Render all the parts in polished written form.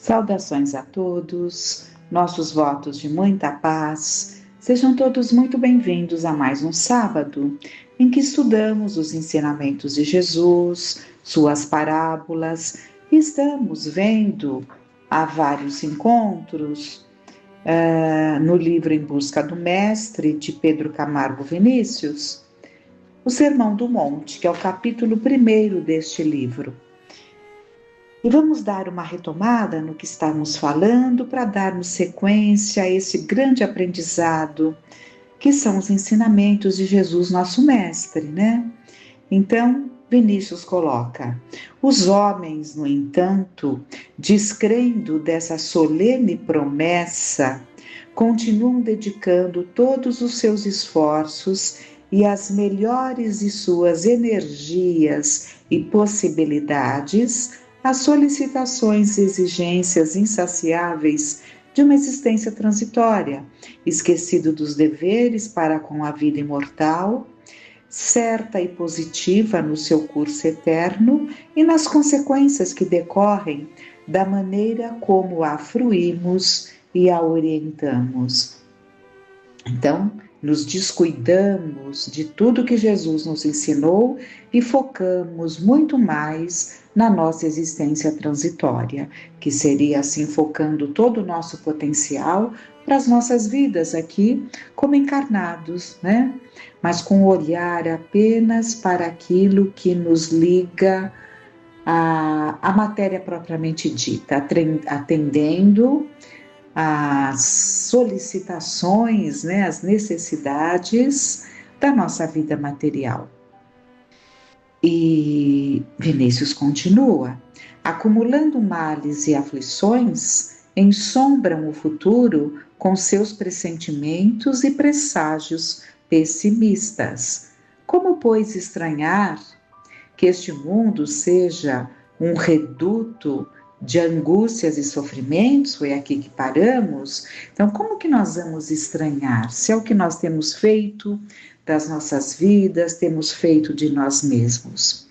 Saudações a todos, nossos votos de muita paz. Sejam todos muito bem-vindos a mais um sábado em que estudamos os ensinamentos de Jesus, suas parábolas, e estamos vendo há vários encontros no livro Em Busca do Mestre, de Pedro Camargo Vinícius, o Sermão do Monte, que é o capítulo 1 deste livro. E vamos dar uma retomada no que estávamos falando para darmos sequência a esse grande aprendizado que são os ensinamentos de Jesus, nosso Mestre, né? Então, Vinícius coloca: os homens, no entanto, descrendo dessa solene promessa, continuam dedicando todos os seus esforços e as melhores de suas energias e possibilidades às solicitações e exigências insaciáveis de uma existência transitória, esquecido dos deveres para com a vida imortal, certa e positiva no seu curso eterno e nas consequências que decorrem da maneira como a fruímos e a orientamos. Então, nos descuidamos de tudo que Jesus nos ensinou e focamos muito mais na nossa existência transitória, que seria assim focando todo o nosso potencial para as nossas vidas aqui como encarnados, né? Mas com o olhar apenas para aquilo que nos liga à matéria propriamente dita, atendendo às solicitações, né, às necessidades da nossa vida material. E Vinícius continua: acumulando males e aflições, ensombram o futuro com seus pressentimentos e presságios pessimistas. Como, pois, estranhar que este mundo seja um reduto de angústias e sofrimentos? Foi aqui que paramos. Então, como que nós vamos estranhar? Se é o que nós temos feito das nossas vidas, temos feito de nós mesmos.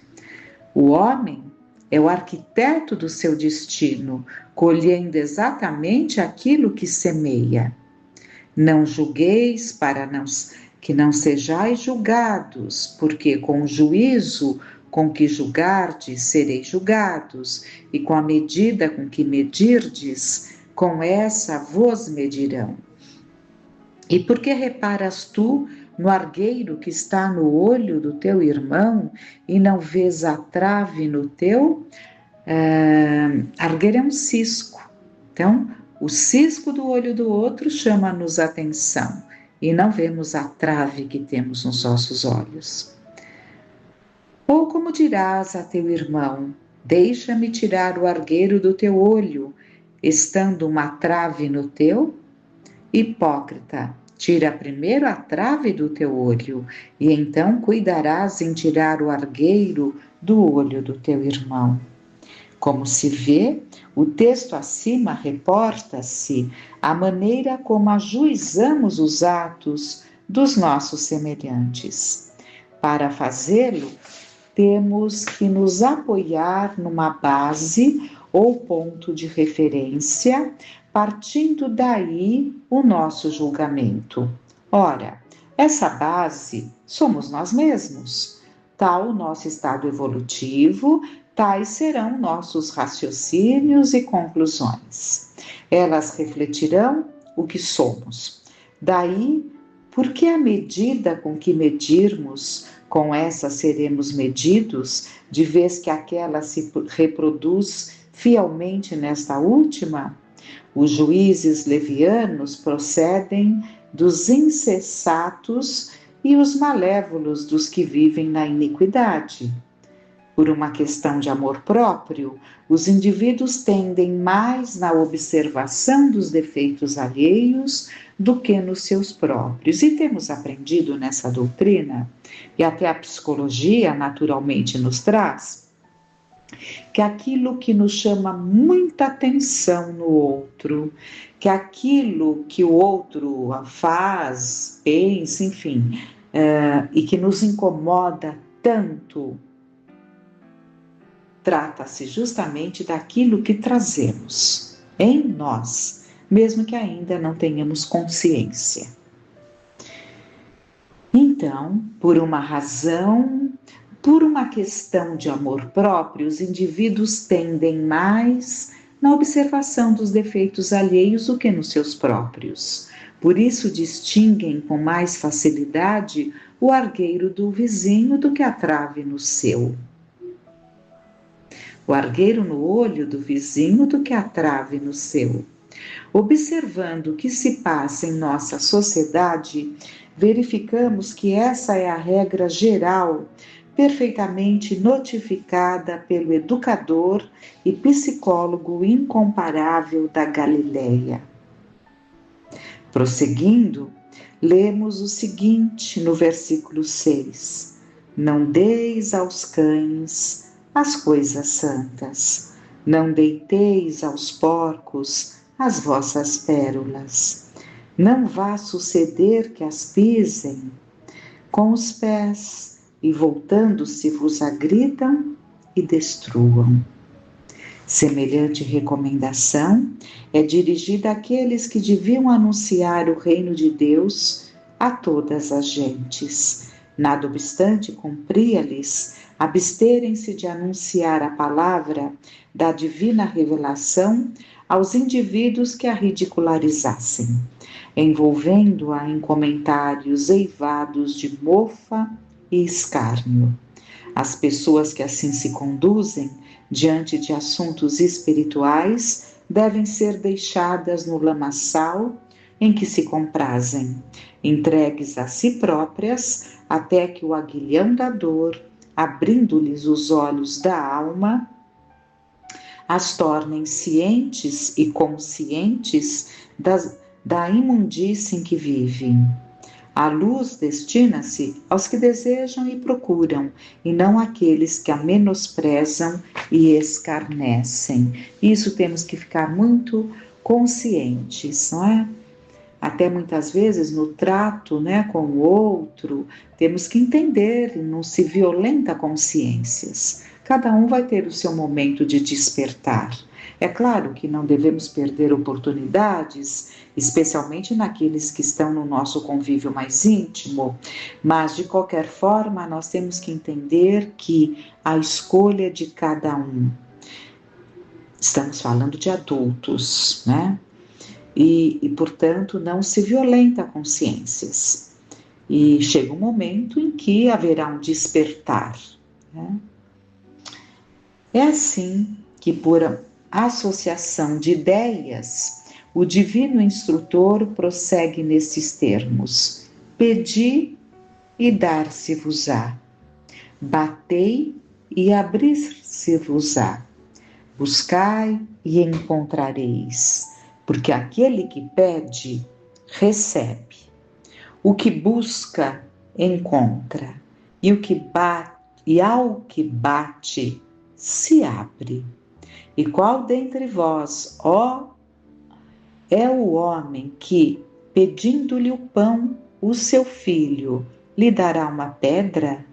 O homem é o arquiteto do seu destino, colhendo exatamente aquilo que semeia. Não julgueis para que não sejais julgados, porque com o juízo com que julgardes, sereis julgados, e com a medida com que medirdes, com essa vos medirão. E por que reparas tu no argueiro que está no olho do teu irmão, e não vês a trave no teu? Argueiro é um cisco. Então, o cisco do olho do outro chama-nos a atenção, e não vemos a trave que temos nos nossos olhos. Ou como dirás a teu irmão: deixa-me tirar o argueiro do teu olho, estando uma trave no teu? Hipócrita, tira primeiro a trave do teu olho, e então cuidarás em tirar o argueiro do olho do teu irmão. Como se vê, o texto acima reporta-se à maneira como ajuizamos os atos dos nossos semelhantes. Para fazê-lo, temos que nos apoiar numa base ou ponto de referência, partindo daí o nosso julgamento. Ora, essa base somos nós mesmos. Tal o nosso estado evolutivo, tais serão nossos raciocínios e conclusões. Elas refletirão o que somos. Daí, porque a medida com que medirmos, com essa seremos medidos, de vez que aquela se reproduz fielmente nesta última? Os juízes levianos procedem dos insensatos e os malévolos dos que vivem na iniquidade. Por uma questão de amor próprio, os indivíduos tendem mais na observação dos defeitos alheios do que nos seus próprios. E temos aprendido nessa doutrina, e até a psicologia naturalmente nos traz, que aquilo que nos chama muita atenção no outro, que aquilo que o outro faz, pensa, enfim, e que nos incomoda tanto, trata-se justamente daquilo que trazemos. em nós, mesmo que ainda não tenhamos consciência. Então, por uma razão, por uma questão de amor próprio, os indivíduos tendem mais na observação dos defeitos alheios do que nos seus próprios. Por isso, distinguem com mais facilidade o argueiro do vizinho do que a trave no seu. O argueiro no olho do vizinho do que a trave no seu. Observando o que se passa em nossa sociedade, verificamos que essa é a regra geral, perfeitamente notificada pelo educador e psicólogo incomparável da Galileia. Prosseguindo, lemos o seguinte no versículo 6: Não deis aos cães as coisas santas, não deiteis aos porcos as vossas pérolas. Não vá suceder que as pisem com os pés e voltando-se vos agridam e destruam. Semelhante recomendação é dirigida àqueles que deviam anunciar o reino de Deus a todas as gentes. Nada obstante, cumpria-lhes absterem-se de anunciar a palavra da divina revelação aos indivíduos que a ridicularizassem, envolvendo-a em comentários eivados de mofa e escárnio. As pessoas que assim se conduzem diante de assuntos espirituais devem ser deixadas no lamaçal em que se comprazem, entregues a si próprias até que o aguilhão da dor, abrindo-lhes os olhos da alma, as tornem cientes e conscientes da imundície em que vivem. A luz destina-se aos que desejam e procuram, e não àqueles que a menosprezam e escarnecem. Isso temos que ficar muito conscientes, não é? Até muitas vezes no trato, né, com o outro, temos que entender e não se violenta consciências. Cada um vai ter o seu momento de despertar. É claro que não devemos perder oportunidades, especialmente naqueles que estão no nosso convívio mais íntimo, mas de qualquer forma nós temos que entender que a escolha de cada um. Estamos falando de adultos, né? E, portanto, não se violenta consciências. E chega um momento em que haverá um despertar, né? É assim que, por associação de ideias, o divino instrutor prossegue nesses termos: pedi e dar-se-vos-á, batei e abrir-se-vos-á, buscai e encontrareis, porque aquele que pede, recebe, o que busca, encontra, e ao que bate, se abre. E qual dentre vós, ó, é o homem que, pedindo-lhe o pão, o seu filho, lhe dará uma pedra?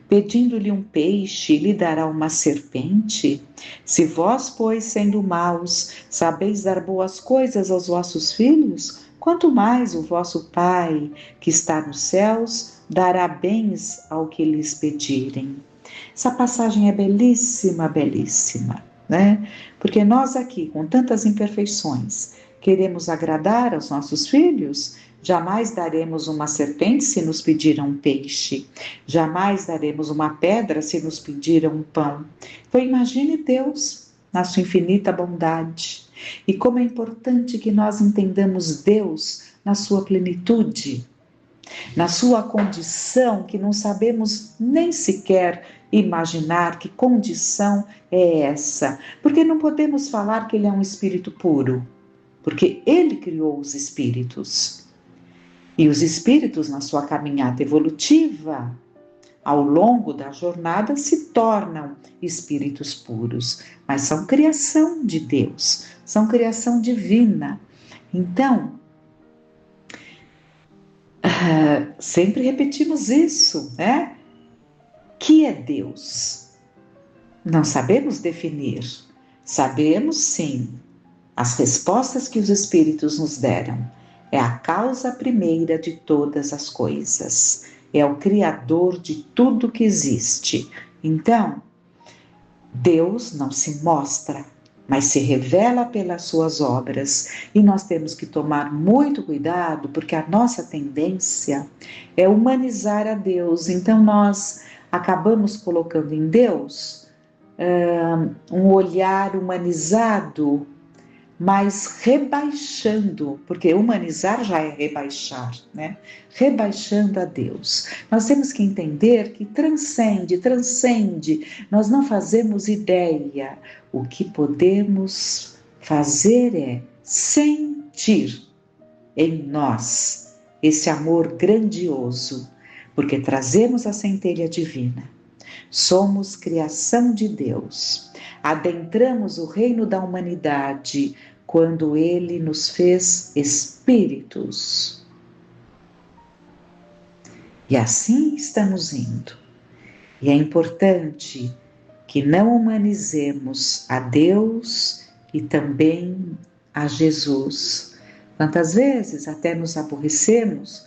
Pedindo-lhe um peixe, lhe dará uma serpente? Se vós, pois, sendo maus, sabeis dar boas coisas aos vossos filhos, quanto mais o vosso Pai, que está nos céus, dará bens ao que lhes pedirem. Essa passagem é belíssima, belíssima, né? Porque nós aqui, com tantas imperfeições, queremos agradar aos nossos filhos. Jamais daremos uma serpente se nos pediram um peixe. Jamais daremos uma pedra se nos pediram um pão. Então imagine Deus na sua infinita bondade. E como é importante que nós entendamos Deus na sua plenitude, na sua condição que não sabemos nem sequer imaginar que condição é essa. Porque não podemos falar que Ele é um espírito puro, porque Ele criou os espíritos. E os espíritos, na sua caminhada evolutiva, ao longo da jornada, se tornam espíritos puros, mas são criação de Deus, são criação divina. Então, sempre repetimos isso, né? Que é Deus? Não sabemos definir. Sabemos, sim, as respostas que os Espíritos nos deram. É a causa primeira de todas as coisas. É o Criador de tudo que existe. Então, Deus não se mostra, mas se revela pelas suas obras. E nós temos que tomar muito cuidado, porque a nossa tendência é humanizar a Deus. Então nós acabamos colocando em Deus um olhar humanizado, mas rebaixando, porque humanizar já é rebaixar, né? Rebaixando a Deus. Nós temos que entender que transcende. Nós não fazemos ideia. O que podemos fazer é sentir em nós esse amor grandioso, porque trazemos a centelha divina. Somos criação de Deus. Adentramos o reino da humanidade quando Ele nos fez espíritos. E assim estamos indo. E é importante que não humanizemos a Deus e também a Jesus. Quantas vezes até nos aborrecemos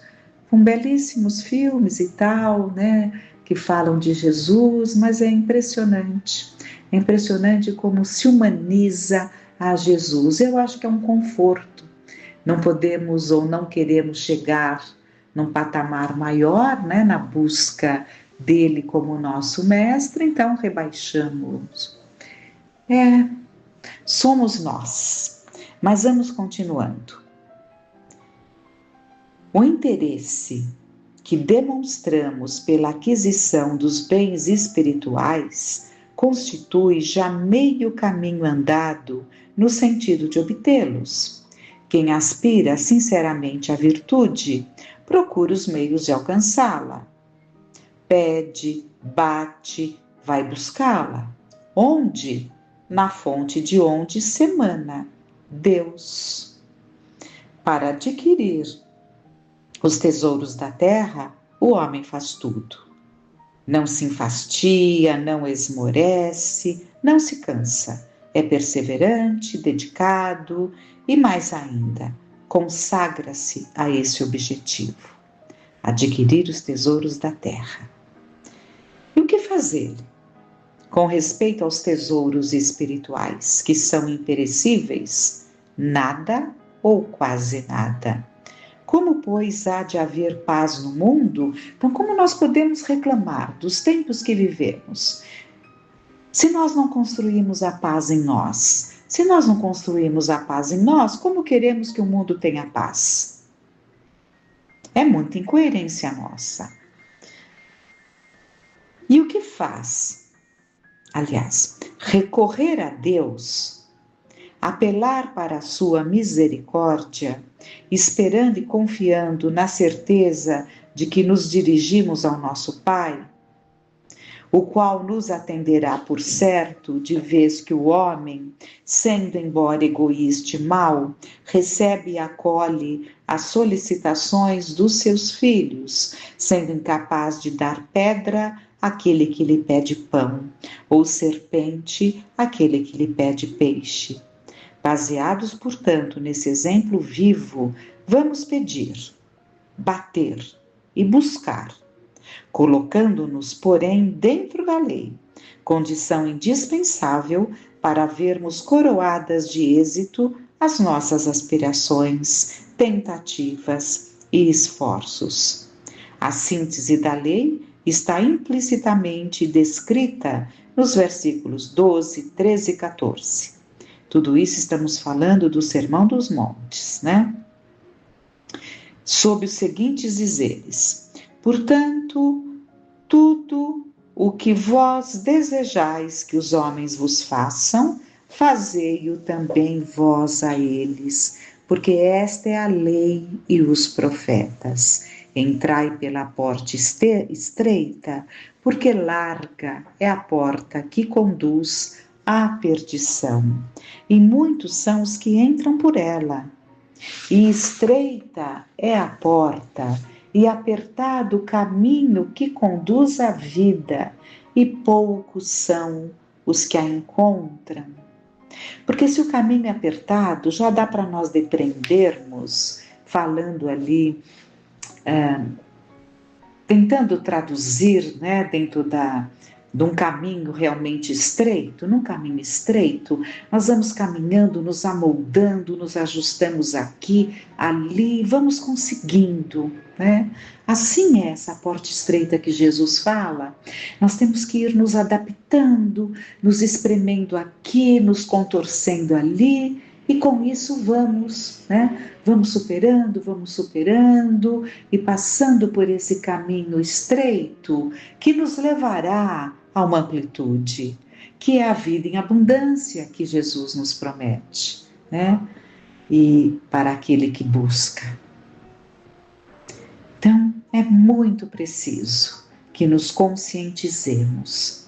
com belíssimos filmes e tal, né? Que falam de Jesus, mas é impressionante. É impressionante como se humaniza a Jesus. Eu acho que é um conforto. Não podemos ou não queremos chegar num patamar maior, né, na busca dele como nosso mestre, então rebaixamos. Somos nós. Mas vamos continuando. O interesse que demonstramos pela aquisição dos bens espirituais constitui já meio caminho andado no sentido de obtê-los. Quem aspira sinceramente à virtude, procura os meios de alcançá-la. Pede, bate, vai buscá-la. Onde? Na fonte de onde se emana, Deus. Para adquirir os tesouros da terra, o homem faz tudo. Não se enfastia, não esmorece, não se cansa. É perseverante, dedicado e, mais ainda, consagra-se a esse objetivo: adquirir os tesouros da terra. E o que fazer com respeito aos tesouros espirituais, que são imperecíveis? Nada ou quase nada. Como, pois, há de haver paz no mundo? Então, como nós podemos reclamar dos tempos que vivemos? Se nós não construímos a paz em nós, se nós não construímos a paz em nós, como queremos que o mundo tenha paz? É muita incoerência nossa. E o que faz? Aliás, recorrer a Deus, apelar para a sua misericórdia, esperando e confiando na certeza de que nos dirigimos ao nosso Pai, o qual nos atenderá por certo, de vez que o homem, sendo embora egoísta e mau, recebe e acolhe as solicitações dos seus filhos, sendo incapaz de dar pedra àquele que lhe pede pão, ou serpente àquele que lhe pede peixe. Baseados, portanto, nesse exemplo vivo, vamos pedir, bater e buscar, colocando-nos, porém, dentro da lei, condição indispensável para vermos coroadas de êxito as nossas aspirações, tentativas e esforços. A síntese da lei está implicitamente descrita nos versículos 12, 13 e 14. Tudo isso estamos falando do Sermão dos Montes, né? Sob os seguintes dizeres: portanto, tudo o que vós desejais que os homens vos façam, fazei-o também vós a eles, porque esta é a lei e os profetas. Entrai pela porta estreita, porque larga é a porta que conduz à perdição, e muitos são os que entram por ela. E estreita é a porta, e apertado o caminho que conduz à vida, e poucos são os que a encontram. Porque se o caminho é apertado, já dá para nós depreendermos, falando ali, tentando traduzir, né, dentro de um caminho realmente estreito. Num caminho estreito, nós vamos caminhando, nos amoldando, nos ajustamos aqui, ali, vamos conseguindo, né? Assim é essa porta estreita que Jesus fala. Nós temos que ir nos adaptando, nos espremendo aqui, nos contorcendo ali, e com isso vamos, né? Vamos superando e passando por esse caminho estreito que nos levará a uma amplitude, que é a vida em abundância que Jesus nos promete, né? E para aquele que busca. Então, é muito preciso que nos conscientizemos.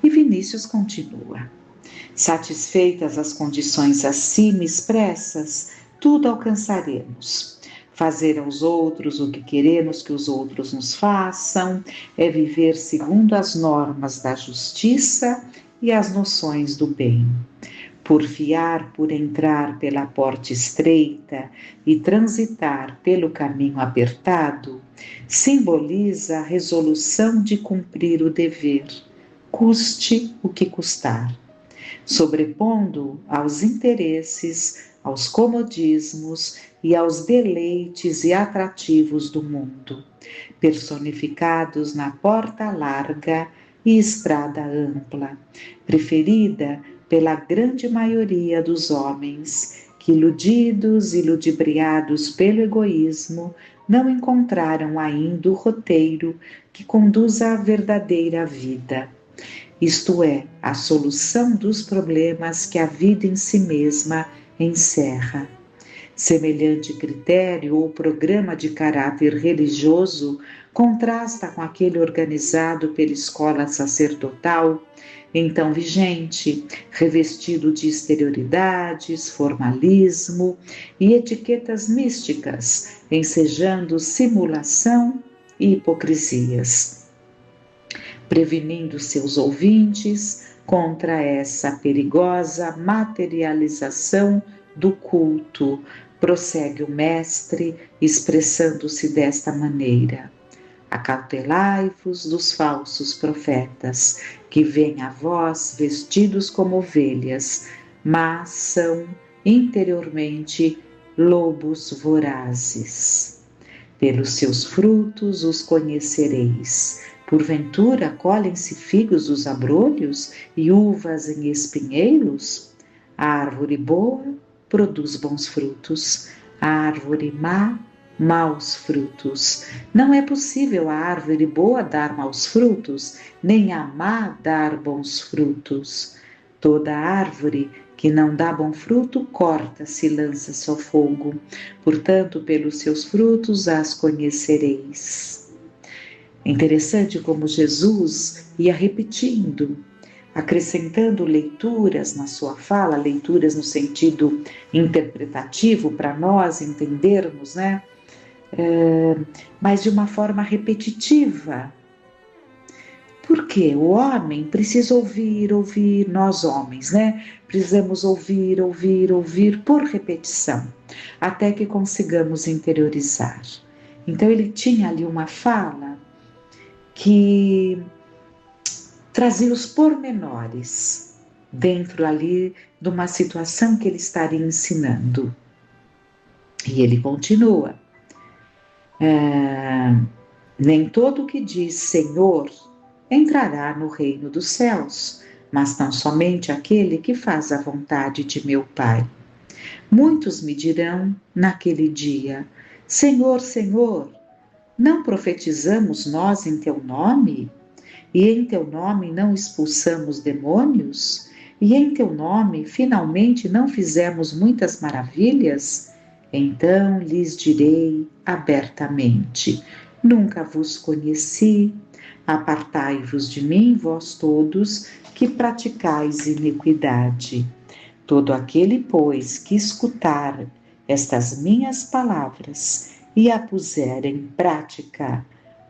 E Vinícius continua: satisfeitas as condições acima expressas, tudo alcançaremos. Fazer aos outros o que queremos que os outros nos façam é viver segundo as normas da justiça e as noções do bem. Porfiar por entrar pela porta estreita e transitar pelo caminho apertado simboliza a resolução de cumprir o dever, custe o que custar, sobrepondo aos interesses, aos comodismos e aos deleites e atrativos do mundo, personificados na porta larga e estrada ampla, preferida pela grande maioria dos homens que, iludidos e ludibriados pelo egoísmo, não encontraram ainda o roteiro que conduz à verdadeira vida. Isto é, a solução dos problemas que a vida em si mesma encerra. Semelhante critério ou programa de caráter religioso contrasta com aquele organizado pela escola sacerdotal, então vigente, revestido de exterioridades, formalismo e etiquetas místicas, ensejando simulação e hipocrisias, prevenindo seus ouvintes contra essa perigosa materialização do culto, prossegue o mestre, expressando-se desta maneira: acautelai-vos dos falsos profetas, que vêm a vós vestidos como ovelhas, mas são interiormente lobos vorazes. Pelos seus frutos os conhecereis. Porventura colhem-se figos dos abrolhos e uvas em espinheiros? A árvore boa produz bons frutos, a árvore má, maus frutos. Não é possível a árvore boa dar maus frutos, nem a má dar bons frutos. Toda árvore que não dá bom fruto, corta-se e lança-se ao fogo. Portanto, pelos seus frutos as conhecereis. É interessante como Jesus ia repetindo, acrescentando leituras na sua fala, leituras no sentido interpretativo para nós entendermos, né? Mas de uma forma repetitiva. Porque o homem precisa ouvir, nós homens, né? Precisamos ouvir por repetição, até que consigamos interiorizar. Então ele tinha ali uma fala que trazia os pormenores dentro ali de uma situação que ele estaria ensinando. E ele continua: nem todo o que diz Senhor entrará no reino dos céus, mas tão somente aquele que faz a vontade de meu Pai. Muitos me dirão naquele dia: Senhor, Senhor, não profetizamos nós em teu nome? E em teu nome não expulsamos demônios? E em teu nome finalmente não fizemos muitas maravilhas? Então lhes direi abertamente: nunca vos conheci, apartai-vos de mim, vós todos que praticais iniquidade. Todo aquele, pois, que escutar estas minhas palavras e a puser em prática,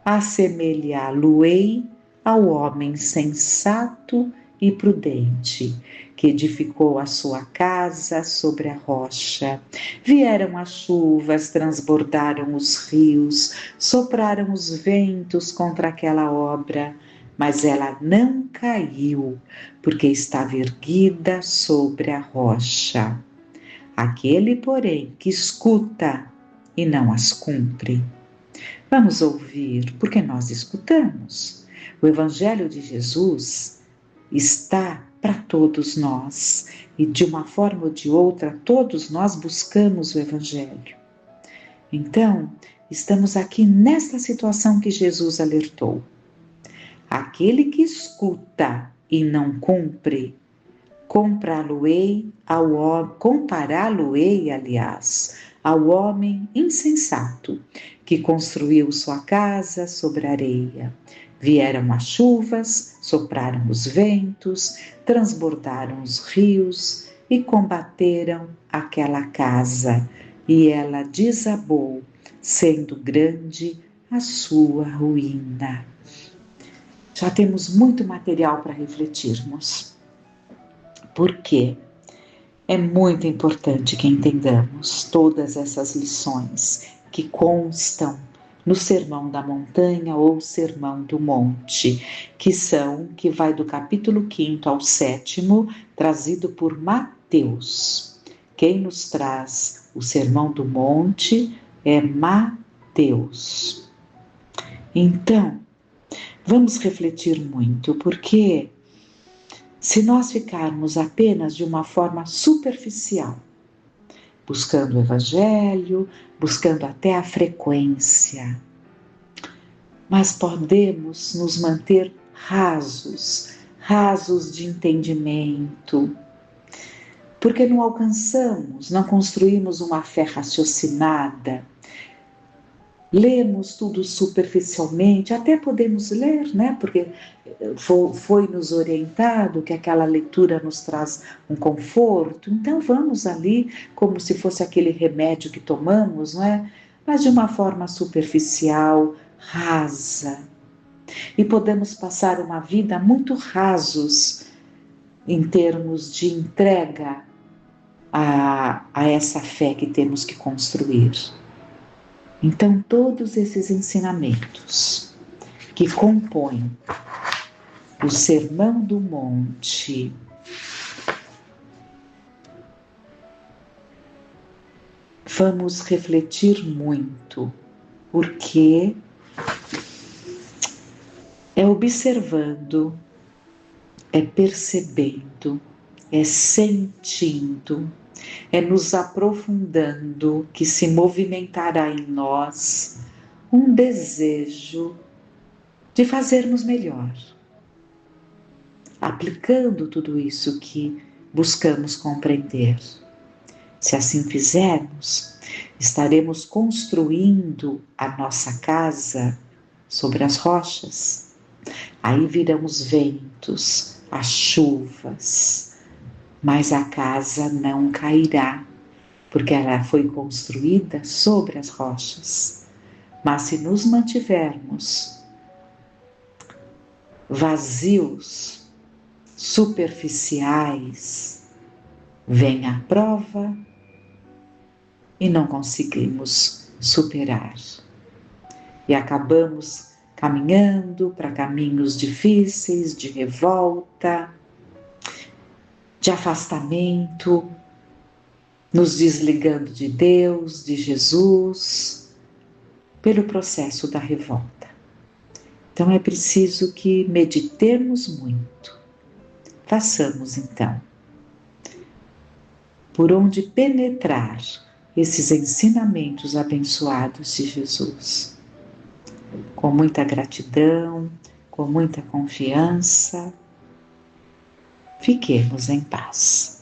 assemelhá-lo-ei ao homem sensato e prudente, que edificou a sua casa sobre a rocha. Vieram as chuvas, transbordaram os rios, sopraram os ventos contra aquela obra, mas ela não caiu, porque estava erguida sobre a rocha. Aquele, porém, que escuta e não as cumpre. Vamos ouvir, porque nós escutamos. O Evangelho de Jesus está para todos nós e, de uma forma ou de outra, todos nós buscamos o Evangelho. Então, estamos aqui nesta situação que Jesus alertou. Aquele que escuta e não cumpre, compará-lo-ei, aliás, ao homem insensato que construiu sua casa sobre areia. Vieram as chuvas, sopraram os ventos, transbordaram os rios e combateram aquela casa, e ela desabou, sendo grande a sua ruína. Já temos muito material para refletirmos. Por quê? É muito importante que entendamos todas essas lições que constam no Sermão da Montanha ou Sermão do Monte, que vai do capítulo 5º ao 7º, trazido por Mateus. Quem nos traz o Sermão do Monte é Mateus. Então, vamos refletir muito, porque se nós ficarmos apenas de uma forma superficial, buscando o Evangelho, buscando até a frequência, mas podemos nos manter rasos de entendimento, porque não alcançamos, não construímos uma fé raciocinada, lemos tudo superficialmente, até podemos ler, né? Porque foi nos orientado que aquela leitura nos traz um conforto, então vamos ali como se fosse aquele remédio que tomamos, não é? Mas de uma forma superficial, rasa. E podemos passar uma vida muito rasos em termos de entrega a essa fé que temos que construir. Então, todos esses ensinamentos que compõem o Sermão do Monte vamos refletir muito, porque é observando, é percebendo, é sentindo, é nos aprofundando que se movimentará em nós um desejo de fazermos melhor, aplicando tudo isso que buscamos compreender. Se assim fizermos, estaremos construindo a nossa casa sobre as rochas. Aí virão os ventos, as chuvas, mas a casa não cairá, porque ela foi construída sobre as rochas. Mas se nos mantivermos vazios, superficiais, vem a prova e não conseguimos superar. E acabamos caminhando para caminhos difíceis, de revolta, de afastamento, nos desligando de Deus, de Jesus, pelo processo da revolta. Então é preciso que meditemos muito. Façamos então por onde penetrar esses ensinamentos abençoados de Jesus. Com muita gratidão, com muita confiança, fiquemos em paz.